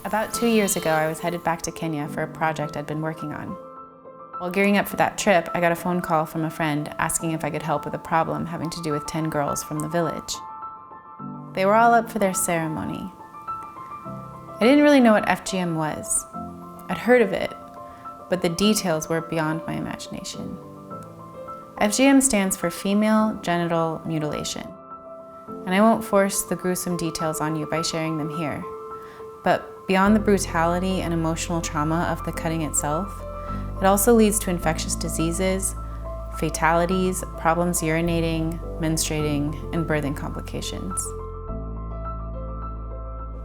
About 2 years ago, I was headed back to Kenya for a project I'd been working on. While gearing up for that trip, I got a phone call from a friend asking if I could help with a problem having to do with 10 girls from the village. They were all up for their ceremony. I didn't really know what FGM was. I'd heard of it, but the details were beyond my imagination. FGM stands for Female Genital Mutilation, and I won't force the gruesome details on you by sharing them here. But beyond the brutality and emotional trauma of the cutting itself, it also leads to infectious diseases, fatalities, problems urinating, menstruating, and birthing complications.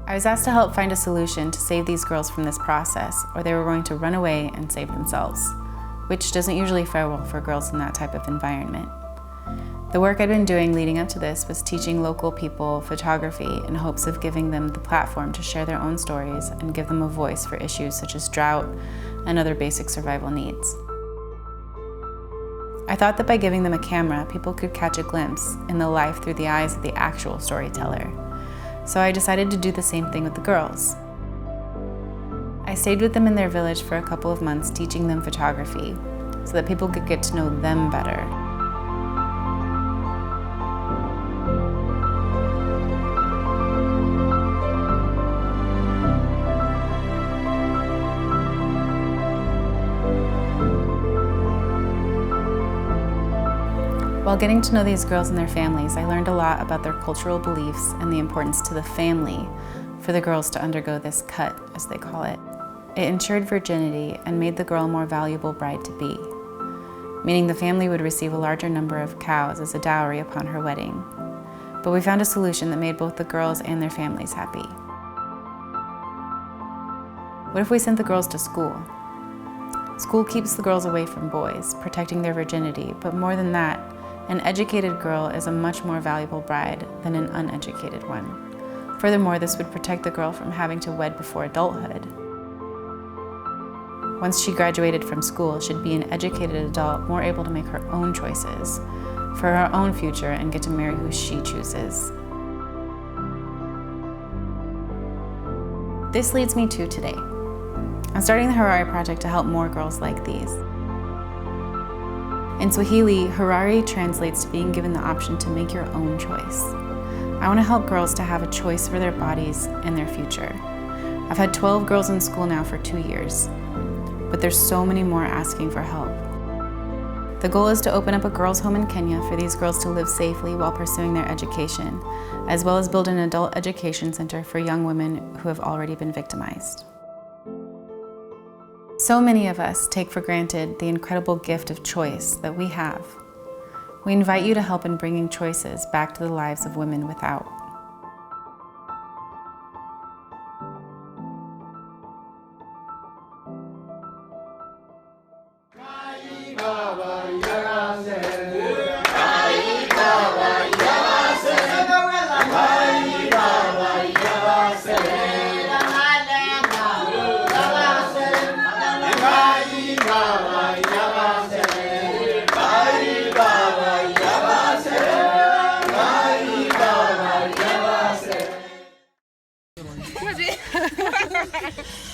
I was asked to help find a solution to save these girls from this process, or they were going to run away and save themselves, which doesn't usually fare well for girls in that type of environment. The work I'd been doing leading up to this was teaching local people photography in hopes of giving them the platform to share their own stories and give them a voice for issues such as drought and other basic survival needs. I thought that by giving them a camera, people could catch a glimpse in the life through the eyes of the actual storyteller. So I decided to do the same thing with the girls. I stayed with them in their village for a couple of months teaching them photography so that people could get to know them better. While getting to know these girls and their families, I learned a lot about their cultural beliefs and the importance to the family for the girls to undergo this cut, as they call it. It ensured virginity and made the girl a more valuable bride-to-be, meaning the family would receive a larger number of cows as a dowry upon her wedding. But we found a solution that made both the girls and their families happy. What if we sent the girls to school? School keeps the girls away from boys, protecting their virginity, but more than that, an educated girl is a much more valuable bride than an uneducated one. Furthermore, this would protect the girl from having to wed before adulthood. Once she graduated from school, she'd be an educated adult, more able to make her own choices for her own future and get to marry who she chooses. This leads me to today. I'm starting the Hiari project to help more girls like these. In Swahili, Hiari translates to being given the option to make your own choice. I want to help girls to have a choice for their bodies and their future. I've had 12 girls in school now for 2 years, but there's so many more asking for help. The goal is to open up a girls' home in Kenya for these girls to live safely while pursuing their education, as well as build an adult education center for young women who have already been victimized. So many of us take for granted the incredible gift of choice that we have. We invite you to help in bringing choices back to the lives of women without.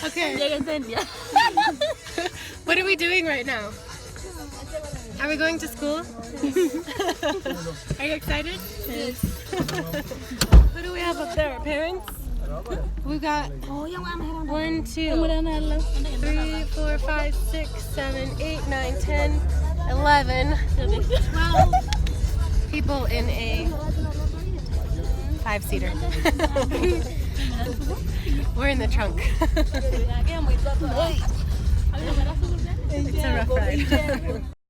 Okay. What are we doing right now? Are we going to school? Are you excited? Yes. Who do we have up there? Parents? We've got 1, 2, 3, 4, 5, 6, 7, 8, 9, 10, 11, 12 people in a 5-seater. We're in the trunk. It's a rough ride.